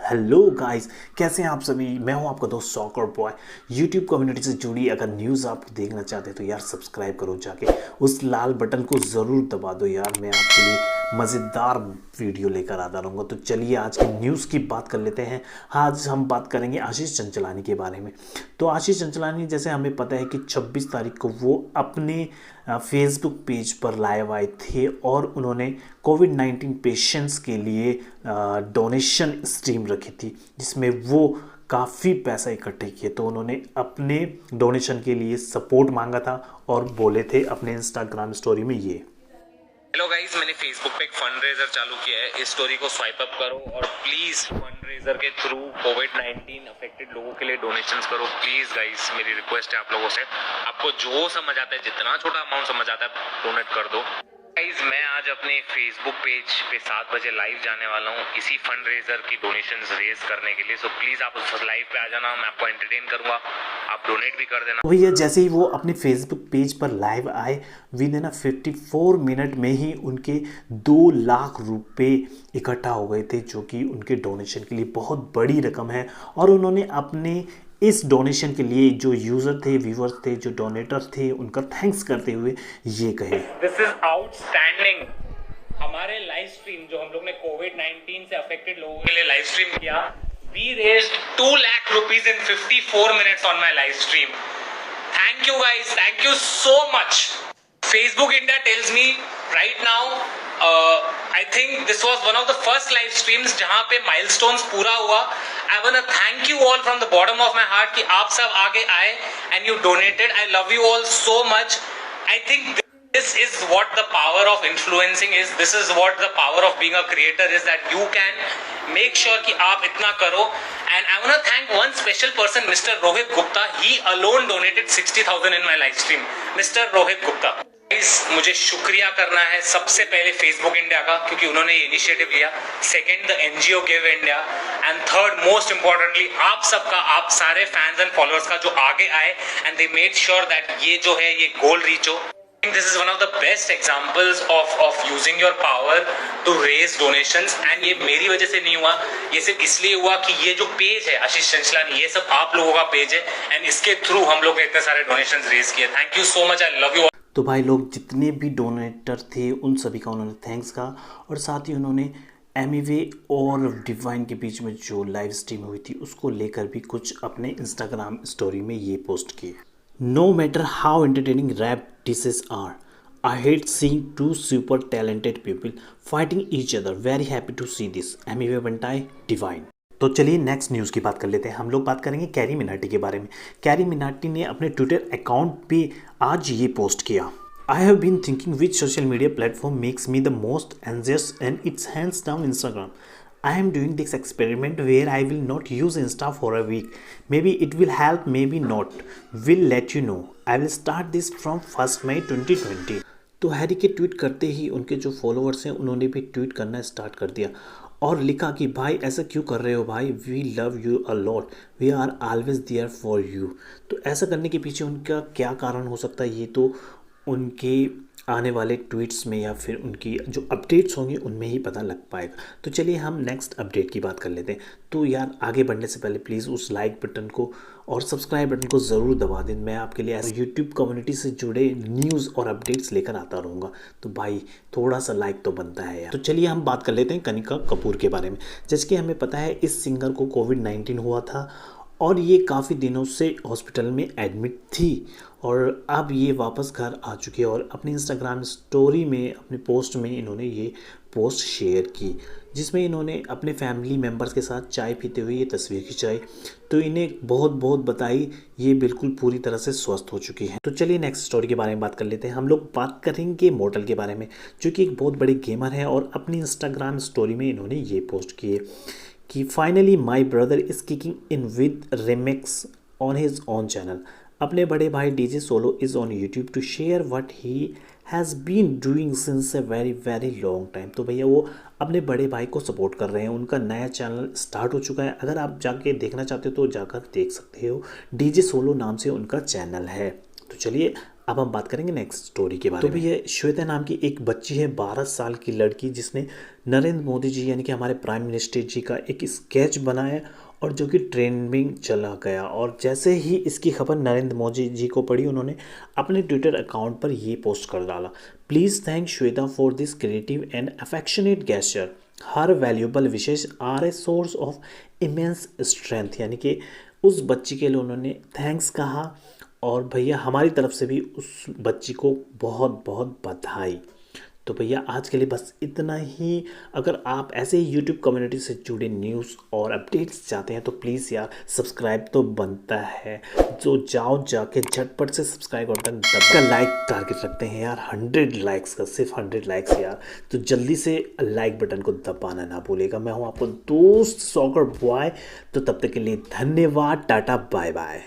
Hello guys, कैसे हैं आप सभी। मैं हूं आपका दोस्त सॉकर बॉय। यूट्यूब कम्युनिटी से जुड़ी अगर न्यूज़ आप देखना चाहते हैं तो यार सब्सक्राइब करो, जाके उस लाल बटन को ज़रूर दबा दो यार। मैं आपके लिए मज़ेदार वीडियो लेकर आता रहूँगा। तो चलिए आज की न्यूज़ की बात कर लेते हैं। आज हम बात करेंगे आशीष चंचलानी के बारे में। तो आशीष चंचलानी, जैसे हमें पता है कि 26 तारीख को वो अपने फेसबुक पेज पर लाइव आए थे और उन्होंने कोविड-19 पेशेंट्स के लिए डोनेशन स्ट्रीम रखी थी, जिसमें वो काफ़ी पैसा इकट्ठे किए। तो उन्होंने अपने डोनेशन के लिए सपोर्ट मांगा था और बोले थे अपने इंस्टाग्राम स्टोरी में ये। हेलो गाइस, मैंने फेसबुक पे एक फंड रेजर चालू किया है। इस स्टोरी को स्वाइप अप करो और प्लीज फंड रेजर के थ्रू कोविड-19 अफेक्टेड लोगों के लिए डोनेशंस करो। प्लीज गाइस, मेरी रिक्वेस्ट है आप लोगों से। आपको जो समझ आता है, जितना छोटा अमाउंट समझ आता है, डोनेट कर दो। गाइस, मैं आज अपने फेसबुक पेज पे 7 बजे लाइव जाने वाला हूँ इसी फंड रेजर की डोनेशंस रेज करने के लिए। सो प्लीज आप उस लाइव पे आ जाना, मैं आपको एंटरटेन करूंगा, आप डोनेट भी कर देना। भैया जैसे ही वो अपने फेसबुक पेज पर लाइव आए, विद इन 54 मिनट में ही उनके 2 लाख रुपए इकट्ठा हो गए थे, जो कि उनके डोनेशन के लिए बहुत बड़ी रकम है। और उन्होंने अपने इस डोनेशन के लिए जो यूज़र थे, व्यूअर्स थे, जो डोनेटर थे, उनका थैंक्स करते हुए ये कहे, दिस इज आउटस्टैंडिंग। हमारे लाइव स्ट्रीम जो हम लोग ने कोविड-19 से अफेक्टेड लोगों के लिए लाइव स्ट्रीम किया, we raised 2 lakh rupees in 54 minutes on my live stream. Thank you guys, thank you so much. Facebook India tells me right now, I think this was one of the first live streams जहां पे milestones पूरा हुआ. I wanna thank you all from the bottom of my heart कि आप सब आगे आए and you donated. I love you all so much. I think this is what the power of influencing is. This is what the power of being a creator is, that you can make sure कि आप इतना करो. And I want to thank one special person, Mr. Rohit Gupta. He alone donated 60,000 in my live stream. Mr. Rohit Gupta. Guys, मुझे शुक्रिया करना है सबसे पहले Facebook इंडिया का, क्योंकि उन्होंने ये इनिशिएटिव लिया. Second, the NGO give India. And third, most importantly, आप सबका, आप सारे फैंस एंड फॉलोअर्स का जो आगे आए and they made sure that ये जो है ये गोल रीच हो. This is one of the best examples of using your power to raise donations. and ये मेरी वजह से नहीं हुआ, ये सिर्फ इसलिए हुआ कि ये जो पेज है आशीष चंचलानी, ये सब आप लोगों का पेज है एंड इसके थ्रू हम लोग ने इतने सारे डोनेशंस रेज किए. Thank you so much, I love you. तो भाई लोग जितने भी डोनेटर थे उन सभी का उन्होंने थैंक्स कहा, और साथ ही उन्होंने एमिवे और डिवाइन के बीच में जो लाइव स्ट्रीम हुई थी उसको लेकर भी कुछ अपने इंस्टाग्राम स्टोरी में ये पोस्ट किए. No matter how entertaining rap dishes are, I hate seeing two super talented people fighting each other. Very happy to see this. Amiwe Bantai, Divine. तो चलिए नेक्स्ट न्यूज़ की बात कर लेते हैं। हम लोग बात करेंगे कैरी मिनाटी के बारे में। कैरी मिनाटी ने अपने ट्विटर अकाउंट पे आज ये पोस्ट किया, I have been thinking which social media platform makes me the most anxious, and it's hands down Instagram. I am doing this experiment where I will not use Insta for a week. Maybe it will help, maybe not. Will let you know. I will start this from 1st May 2020. तो Harry के tweet करते ही उनके जो followers हैं उन्होंने भी tweet करना start कर दिया और लिखा कि भाई ऐसा क्यों कर रहे हो भाई, we love you a lot, we are always there for you. तो ऐसा करने के पीछे उनका क्या कारण हो सकता है, ये तो उनके आने वाले ट्वीट्स में या फिर उनकी जो अपडेट्स होंगे उनमें ही पता लग पाएगा. तो चलिए हम नेक्स्ट अपडेट की बात कर लेते हैं. तो यार आगे बढ़ने से पहले प्लीज़ उस लाइक बटन को और सब्सक्राइब बटन को ज़रूर दबा दें. मैं आपके लिए ऐसे यूट्यूब कम्युनिटी से जुड़े न्यूज़ और अपडेट्स लेकर आता रहूँगा. तो भाई थोड़ा सा लाइक तो बनता है यार. तो चलिए हम बात कर लेते हैं कनिका कपूर के बारे में. जैसे कि हमें पता है इस सिंगर को कोविड-19 हुआ था और ये काफ़ी दिनों से हॉस्पिटल में एडमिट थी और अब ये वापस घर आ चुकी है. और अपने इंस्टाग्राम स्टोरी में, अपने पोस्ट में इन्होंने ये पोस्ट शेयर की, जिसमें इन्होंने अपने फैमिली मेम्बर्स के साथ चाय पीते हुए ये तस्वीर खिंचाई. तो इन्हें बहुत बहुत बधाई, ये बिल्कुल पूरी तरह से स्वस्थ हो चुकी हैं. तो चलिए नेक्स्ट स्टोरी के बारे में बात कर लेते हैं. हम लोग बात करेंगे मोर्टल के बारे में, जो कि एक बहुत बड़े गेमर है और अपनी इंस्टाग्राम स्टोरी में इन्होंने ये पोस्ट किए कि finally my brother is kicking in with remix on his own channel. अपने बड़े भाई DJ Solo is on YouTube to share what he has been doing since a very very long time. तो भैया वो अपने बड़े भाई को सपोर्ट कर रहे हैं. उनका नया चैनल स्टार्ट हो चुका है, अगर आप जाके देखना चाहते हो तो जाकर देख सकते हो. डीजे सोलो नाम से उनका चैनल है. तो चलिए अब हम बात करेंगे नेक्स्ट स्टोरी के बारे में। तो भैया श्वेता नाम की एक बच्ची है, 12 साल की लड़की, जिसने नरेंद्र मोदी जी यानी कि हमारे प्राइम मिनिस्टर जी का एक स्केच बनाया और जो कि ट्रेंडिंग चला गया। और जैसे ही इसकी खबर नरेंद्र मोदी जी को पड़ी, उन्होंने अपने ट्विटर अकाउंट पर ये पोस्ट कर डाला, please thank Shweta for this creative and affectionate gesture, her valuable wishes are a source of immense strength. यानी कि उस बच्ची के लिए उन्होंने थैंक्स कहा और भैया हमारी तरफ से भी उस बच्ची को बहुत बहुत बधाई। तो भैया आज के लिए बस इतना ही। अगर आप ऐसे ही यूट्यूब कम्युनिटी से जुड़े न्यूज़ और अपडेट्स चाहते हैं तो प्लीज़ यार सब्सक्राइब तो बनता है, जो जाओ जाके झटपट से सब्सक्राइब बटन दबा। लाइक टारगेट रखते हैं यार 100 लाइक्स का, सिर्फ 100 लाइक्स यार, तो जल्दी से लाइक बटन को दबाना ना भूलेगा। मैं हूँ आपको दोस्त सॉकर बॉय, तो तब तक के लिए धन्यवाद, टाटा बाय बाय।